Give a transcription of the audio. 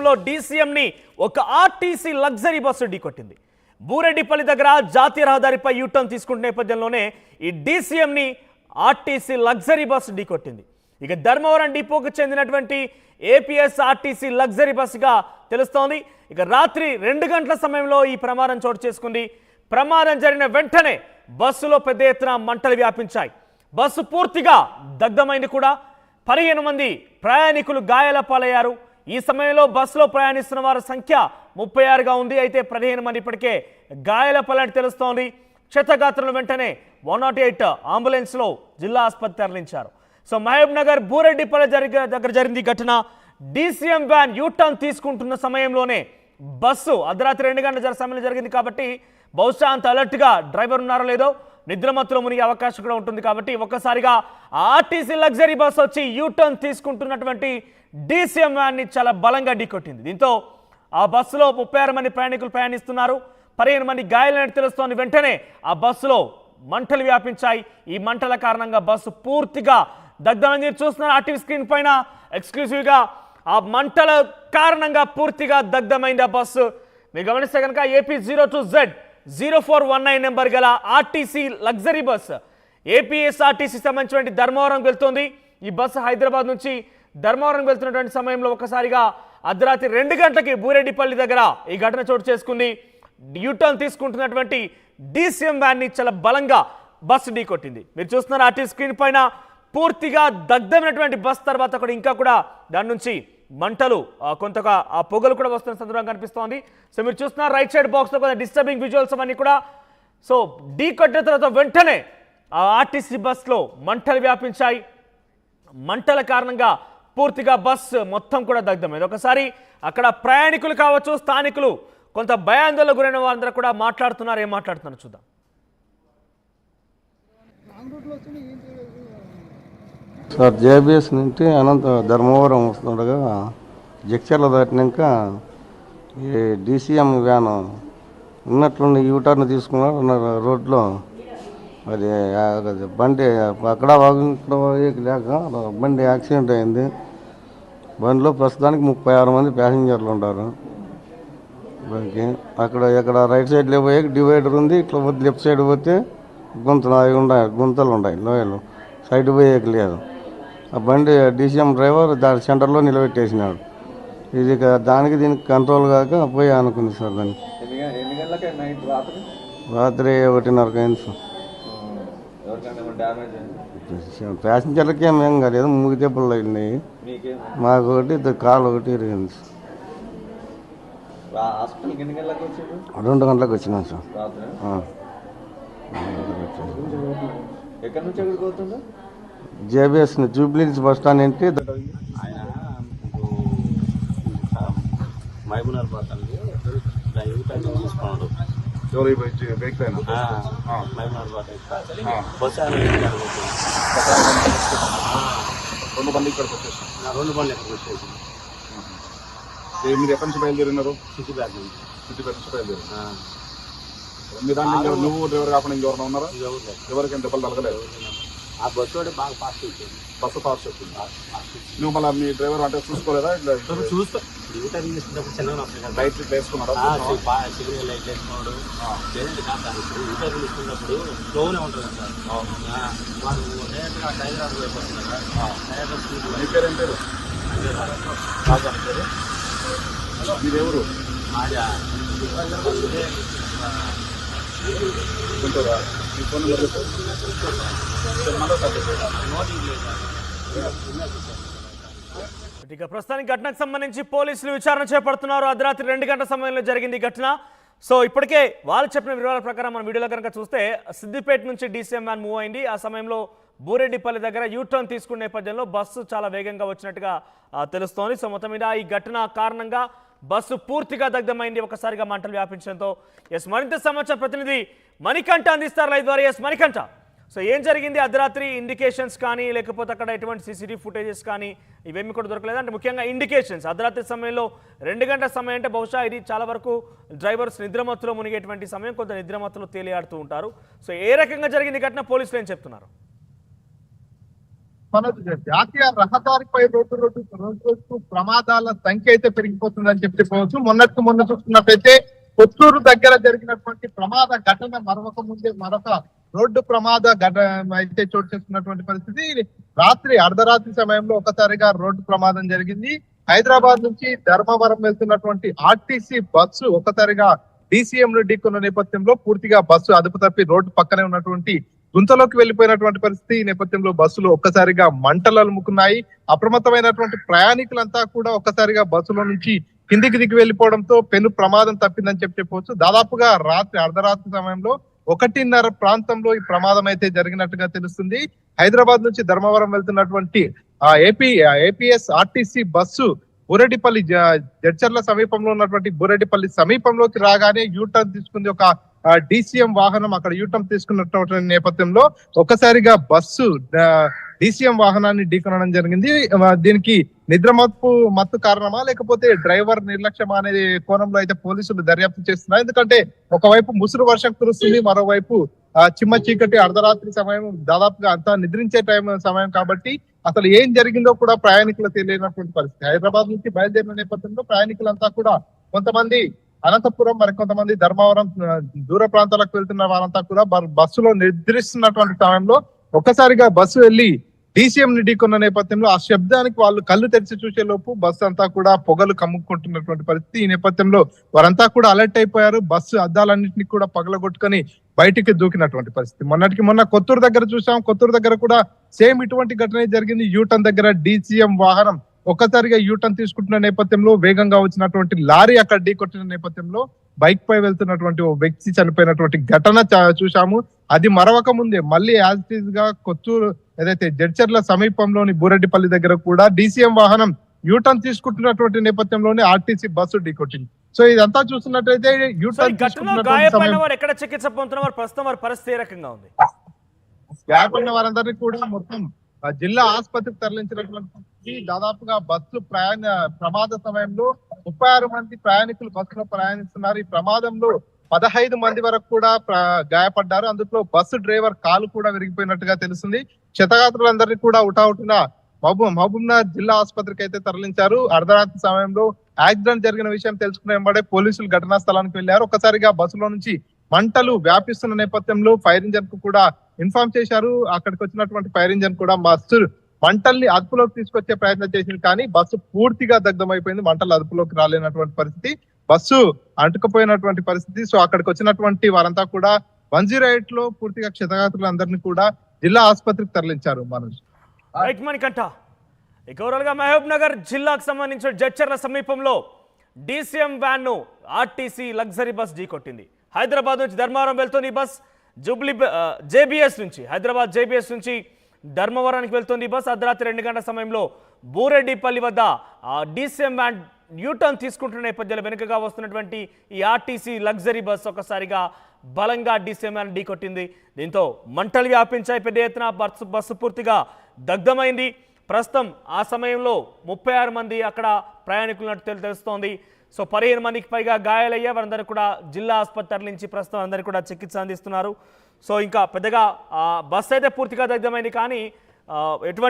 సమీపంలో డీసీఎంని ఒక RTC luxury bus ఢీకొట్టింది. బూరెడ్డిపల్లి దగ్గర జాతీయ రహదారిపై యూటర్న్ తీసుకుంటున్న నేపథ్యంలోనే ఈ డీసీఎంని ఆర్టీసీ లగ్జరీ బస్సు ఢీకొట్టింది. ఇక ధర్మవరం డిపోకు చెందినటువంటి ఏపీఎస్ ఆర్టీసీ లగ్జరీ బస్సుగా తెలుస్తోంది. ఇక రాత్రి 2 గంటల సమయంలో ఈ ప్రమాదం చోటు చేసుకుంది. ప్రమాదం జరిగిన వెంటనే బస్సులో పెద్ద ఎత్తున మంటలు వ్యాపించాయి. బస్సు పూర్తిగా దగ్ధమైంది కూడా. 15 మంది ప్రయాణికులు గాయాల పాలయ్యారు. ఈ సమయంలో బస్సులో ప్రయాణిస్తున్న వారి సంఖ్య 36గా ఉంది. అయితే 15 మంది ఇప్పటికే గాయాల పాలైనట్టు తెలుస్తోంది. క్షతగాత్రులను వెంటనే 108 అంబులెన్స్లో జిల్లా ఆసుపత్రి తరలించారు. సో మహబూబ్ నగర్ బూరెడ్డిపల్లి దగ్గర జరిగింది ఘటన. డీసీఎం వ్యాన్ యూటర్న్ తీసుకుంటున్న సమయంలోనే బస్సు అర్ధరాత్రి 2 గంటల సమయంలో జరిగింది కాబట్టి బహుశా అంత అలర్ట్గా డ్రైవర్ ఉన్నారో లేదో నిద్రమత్తులో మునిగే అవకాశం కూడా ఉంటుంది. కాబట్టి ఒక్కసారిగా ఆర్టీసీ లగ్జరీ బస్సు వచ్చి యూటర్న్ తీసుకుంటున్నటువంటి డీసీఎం వ్యాన్ని చాలా బలంగా ఢీకొట్టింది. దీంతో ఆ బస్సులో 36 మంది ప్రయాణికులు ప్రయాణిస్తున్నారు. 15 మంది గాయాలైనట్టు తెలుస్తోంది. వెంటనే ఆ బస్సులో మంటలు వ్యాపించాయి. ఈ మంటల కారణంగా బస్సు పూర్తిగా దగ్ధమైంది. చూస్తున్నారు ఆర్టీవీ స్క్రీన్ పైన ఎక్స్క్లూజివ్గా ఆ మంటల కారణంగా పూర్తిగా దగ్ధమైంది ఆ బస్సు. మీరు గమనిస్తే కనుక ఏపీ 02Z0419 నెంబర్ గల ఆర్టీసీ లగ్జరీ బస్సు ఏపీఎస్ఆర్టీసీ సంబంధించినటువంటి ధర్మవరం వెళ్తుంది. ఈ బస్సు హైదరాబాద్ నుంచి ధర్మవరం వెళ్తున్నటువంటి సమయంలో ఒకసారిగా అర్ధరాత్రి 2 గంటలకి బూరెడ్డిపల్లి దగ్గర ఈ ఘటన చోటు చేసుకుంది. యూటర్న్ తీసుకుంటున్నటువంటి డీసీఎం వ్యాన్ని చాలా బలంగా బస్సు ఢీకొట్టింది. మీరు చూస్తున్నారు ఆర్టీసీ స్క్రీన్ పైన పూర్తిగా దగ్ధమైనటువంటి బస్ తర్వాత కూడా ఇంకా కూడా దాని నుంచి మంటలు కొంతగా ఆ పొగలు కూడా వస్తున్న సందర్భంగా కనిపిస్తోంది. సో మీరు చూస్తున్నారు రైట్ సైడ్ బాక్స్లో కొంత డిస్టర్బింగ్ విజువల్స్ అవన్నీ కూడా. సో ఢీకొట్టిన తర్వాత వెంటనే ఆ ఆర్టీసీ బస్లో మంటలు వ్యాపించాయి. మంటల కారణంగా పూర్తిగా బస్సు మొత్తం కూడా దగ్ధమైంది. ఒకసారి అక్కడ ప్రయాణికులు కావచ్చు, స్థానికులు కొంత భయాందోళనకు గురైన వారందరూ కూడా మాట్లాడుతున్నారు. ఏం మాట్లాడుతున్నారు చూద్దాం. సార్ జేబీఎస్ నుంచి ధర్మవరం వస్తుండగా జక్చర్ల దాటినాక ఈ డీసీఎం వ్యాన్ ఉన్నట్లుండి యూటర్న్ తీసుకున్నారు రోడ్లో. అది బండి అక్కడ లేక బండి యాక్సిడెంట్ అయింది. బండిలో ప్రస్తుతానికి 36 మంది ప్యాసింజర్లు ఉంటారు. అక్కడ ఇక్కడ రైట్ సైడ్లో పోయే డివైడర్ ఉంది. ఇట్లా లెఫ్ట్ సైడ్ పోతే గుంతలు అవి ఉన్నాయి, గుంతలు ఉన్నాయి, లోయలు సైడ్ పోయేకి లేదు. ఆ బండి డీసీఎం డ్రైవర్ దాని సెంటర్లో నిలబెట్టేసినాడు. ఇది దానికి దీనికి కంట్రోల్ కాక పోయి అనుకుంది సార్. దాన్ని రాత్రి 1:30 అయింది సార్. ప్యాసింజర్లకి ఏం కాలేదు, మూగి దెబ్బలు అయినాయి. మాకు ఒకటి కాలు ఒకటి ఇరిగింది సార్. 2 గంటలకు వచ్చినాం sir. JBS Jubilee Hills bus stand ఏంటి మహబూబ్నగర్ పోతానికి తీసుకున్నాడు. మహబూబ్నగర్ బస్సు 2 బండ్లు ఇక్కడికి వచ్చేసి 2 బండ్లు ఎక్కడికి వచ్చేసి మీరు ఎక్కడి నుంచి బయలుదేరినారు? సిద్దిపేట నుంచి బయలుదేరి మీ దాంట్లో నువ్వు డ్రైవర్ కాకుండా ఇంకెవరైనా ఉన్నారా? ఎవరికైనా దెబ్బలు తగలేదు. ఆ బస్సు కూడా బాగా ఫాస్ట్ వచ్చింది. బస్సు ఫాస్ట్ వచ్చింది. నువ్వు మళ్ళీ మీ డ్రైవర్ అంటే చూసుకోలేదా? ఇట్లా చూసుకో యూటర్న్ తీసుకున్నప్పుడు చిన్నగా లైట్ ఇట్లా వేసుకున్నాడు. సిగ్నల్ లైట్ వేసుకున్నాడు. లేదంటే కాదు యూటర్న్ తీసుకున్నప్పుడు స్లోనే ఉంటుంది సార్. వాళ్ళు డైరెక్ట్గా హైదరాబాద్ వైపు వస్తుంది కదా. మీ పేరు ఏం పేరు? మీరెవరు? గుంటూరా? మీ ఫోన్ నెంబర్ ఇక ప్రస్తుతానికి ఘటనకు సంబంధించి పోలీసులు విచారణ చేపడుతున్నారు. అర్ధరాత్రి 2 గంటల సమయంలో జరిగింది ఈ ఘటన. సో ఇప్పటికే వాళ్ళు చెప్పిన వివరాల ప్రకారం మన వీడియోలో కనుక చూస్తే సిద్దిపేట నుంచి డీసీఎం వ్యాన్ మూవ్ అయింది. ఆ సమయంలో బూరెడ్డిపల్లి దగ్గర యూటర్న్ తీసుకునే నేపథ్యంలో బస్సు చాలా వేగంగా వచ్చినట్టుగా తెలుస్తోంది. సో మొత్తం మీద ఈ ఘటన కారణంగా బస్సు పూర్తిగా దగ్ధమైంది. ఒకసారిగా మంటలు వ్యాపించడంతో మరింత సమాచారం ప్రతినిధి మణికంఠ అందిస్తారు లైవ్ ద్వారా. మణికంఠ, సో ఏం జరిగింది అర్ధరాత్రి? ఇండికేషన్స్ కానీ లేకపోతే అక్కడ ఎటువంటి సీసీటీవీ ఫుటేజెస్ కానీ ఇవేమి కూడా దొరకలేదు అంటే ముఖ్యంగా ఇండికేషన్స్ అర్ధరాత్రి సమయంలో 2 గంటల సమయం అంటే బహుశా ఇది చాలా వరకు డ్రైవర్స్ నిద్రమత్తులో మునిగేటువంటి సమయం, కొంత నిద్రమత్తులో తేలియాడుతూ ఉంటారు. సో ఏ రకంగా జరిగింది ఘటన? పోలీసులు ఏం చెప్తున్నారు? మన జాతీయ రహదారిపై రోజు ప్రమాదాల సంఖ్య అయితే పెరిగిపోతుందని చెప్పుకోవచ్చు. మొన్న చూస్తున్నట్టయితే కొత్తూరు దగ్గర జరిగినటువంటి ప్రమాద ఘటన మరొక రోడ్డు ప్రమాద ఘటన అయితే చోటు చేసుకున్నటువంటి పరిస్థితి. రాత్రి అర్ధరాత్రి సమయంలో ఒకసారిగా రోడ్డు ప్రమాదం జరిగింది. హైదరాబాద్ నుంచి ధర్మవరం వెళ్తున్నటువంటి ఆర్టీసీ బస్సు ఒకసారిగా DCM ను ఢీకొన్న నేపథ్యంలో పూర్తిగా బస్సు అదుపు తప్పి రోడ్డు పక్కనే ఉన్నటువంటి గుంతలోకి వెళ్లిపోయినటువంటి పరిస్థితి. ఈ నేపథ్యంలో బస్సులు ఒక్కసారిగా మంటలు అలుముకున్నాయి. అప్రమత్తమైనటువంటి ప్రయాణికులంతా కూడా ఒక్కసారిగా బస్సులో నుంచి కిందికి దిగి వెళ్లిపోవడంతో పెను ప్రమాదం తప్పిందని చెప్పవచ్చు. దాదాపుగా అర్ధరాత్రి సమయంలో 1:30 ప్రాంతంలో ఈ ప్రమాదం అయితే జరిగినట్టుగా తెలుస్తుంది. హైదరాబాద్ నుంచి ధర్మవరం వెళ్తున్నటువంటి APS RTC bus Booreddipalli Jadcherla సమీపంలో ఉన్నటువంటి బూరెడ్డిపల్లి సమీపంలోకి రాగానే యూటర్న్ తీసుకుంది. ఒక DCM వాహనం అక్కడ యూటర్న్ తీసుకున్నటువంటి నేపథ్యంలో ఒక్కసారిగా బస్సు DCM వాహనాన్ని ఢీకొనడం జరిగింది. దీనికి మత్తు కారణమా లేకపోతే డ్రైవర్ నిర్లక్ష్యమా అనే కోణంలో అయితే పోలీసులు దర్యాప్తు చేస్తున్నారు. ఎందుకంటే ఒకవైపు ముసురు వర్షం కురుస్తుంది, మరోవైపు చిమ్మ చీకటి అర్ధరాత్రి సమయం, దాదాపుగా అంతా నిద్రించే సమయం కాబట్టి అసలు ఏం జరిగిందో కూడా ప్రయాణికులు తెలియనటువంటి పరిస్థితి. హైదరాబాద్ నుంచి బయలుదేరిన నేపథ్యంలో ప్రయాణికులంతా కూడా కొంతమంది అనంతపురం, మరికొంతమంది ధర్మవరం దూర ప్రాంతాలకు వెళ్తున్న వారంతా కూడా బస్సులో నిద్రిస్తున్నటువంటి సమయంలో ఒక్కసారిగా బస్సు వెళ్లి DCM ని ఢీకొన్న నేపథ్యంలో ఆ శబ్దానికి వాళ్ళు కళ్ళు తెరిచి చూసే లోపు బస్సు అంతా కూడా పొగలు కమ్ముకుంటున్నటువంటి పరిస్థితి. ఈ నేపథ్యంలో వారంతా కూడా అలర్ట్ అయిపోయారు. బస్సు అద్దాలన్నింటినీ కూడా పగలగొట్టుకొని బయటికి దూకినటువంటి పరిస్థితి. మొన్న కొత్తూరు దగ్గర చూసాం. కొత్తూరు దగ్గర కూడా సేమ్ ఇటువంటి ఘటన జరిగింది. యూటర్న్ దగ్గర DCM వాహనం ఒక్కసారిగా యూటర్న్ తీసుకుంటున్న నేపథ్యంలో వేగంగా వచ్చినటువంటి లారీ అక్కడ ఢీకొట్టిన నేపథ్యంలో బైక్ పై వెళ్తున్నటువంటి ఓ వ్యక్తి చనిపోయినటువంటి ఘటన చూసాము. అది మరవక ముందే మళ్ళీ యాజ్ ఇట్ ఈజ్ గా కొత్తూరు ఏదైతే జడ్చర్ల సమీపంలోని బూరెడ్డిపల్లి దగ్గర కూడా DCM వాహనం యూటర్న్ తీసుకుంటున్నటువంటి నేపథ్యంలోనే ఆర్టీసీ బస్సు ఢీకొట్టింది. సో ఇదంతా చూస్తున్నట్లయితే యూటర్న్ గాయపడిన వారు ఎక్కడ చికిత్స పొందుతున్నారు? ప్రస్తుతం వారి పరిస్థితి ఏ రకంగా ఉంది? గాయపడిన వారందరినీ కూడా మొత్తం జిల్లా ఆసుపత్రికి తరలించినటువంటి దాదాపుగా బస్సు ప్రమాద సమయంలో 36 మంది ప్రయాణికులు బస్సులో ప్రయాణిస్తున్నారు. ఈ ప్రమాదంలో 15 మంది వరకు కూడా గాయపడ్డారు. అందులో బస్సు డ్రైవర్ కాలు కూడా విరిగిపోయినట్టుగా తెలుస్తుంది. క్షతగాత్రులందరినీ కూడా ఉటావుటిన మహబూబ్నగర్ జిల్లా ఆసుపత్రికి అయితే తరలించారు. అర్ధరాత్రి సమయంలో యాక్సిడెంట్ జరిగిన విషయం తెలుసుకునే వెంబడే పోలీసులు ఘటనా స్థలానికి వెళ్లారు. ఒకసారిగా బస్సులో నుంచి మంటలు వ్యాపిస్తున్న నేపథ్యంలో ఫైర్ ఇంజన్ కు కూడా ఇన్ఫార్మ్ చేశారు. అక్కడికి వచ్చినటువంటి ఫైర్ ఇంజన్ కూడా బస్సు మంటల్ని అదుపులోకి తీసుకొచ్చే ప్రయత్నం చేసింది, కానీ బస్సు పూర్తిగా దగ్ధమైపోయింది. మంటలు అదుపులోకి రాలేనటువంటి పరిస్థితి, బస్సు అంటుకుపోయినటువంటి పరిస్థితి. సో అక్కడికి వచ్చినటువంటి వారంతా కూడా 108 లో పూర్తిగా క్షతగాత్రులందరినీ కూడా జిల్లా ఆసుపత్రికి తరలించారు. మణికంఠ, ఓవరాల్ గా మహబూబ్ నగర్ జిల్లాకు సంబంధించిన జడ్చర్ల సమీపంలో DCM వ్యాన్ ను ఆర్టీసీ లగ్జరీ బస్ ఢీకొట్టింది. హైదరాబాద్ నుంచి ధర్మవరం వెళ్తుంది ఈ బస్. JBS నుంచి హైదరాబాద్ JBS నుంచి ధర్మవరానికి వెళ్తుంది ఈ బస్. అర్ధరాత్రి 2 గంటల సమయంలో బూరెడ్డిపల్లి వద్ద DCM వ్యాన్ యూటర్న్ తీసుకుంటున్న నేపథ్యంలో వెనుకగా వస్తున్నటువంటి ఈ ఆర్టీసీ లగ్జరీ బస్ ఒకసారిగా బలంగా DCM వ్యాన్ ఢీకొట్టింది. దీంతో మంటలు వ్యాపించాయి. పెద్ద ఎత్తున బస్సు పూర్తిగా దగ్ధమైంది. ప్రస్తుతం ఆ సమయంలో 36 మంది అక్కడ ప్రయాణికులున్నట్టు తెలుస్తోంది. సో 15 మందికి పైగా గాయాలయ్యా. వారందరూ కూడా జిల్లా ఆసుపత్రి తరలించి ప్రస్తుతం అందరికీ కూడా చికిత్స అందిస్తున్నారు. సో ఇంకా పెద్దగా బస్సు అయితే పూర్తిగా దగ్ధమైంది, కానీ ఎటువంటి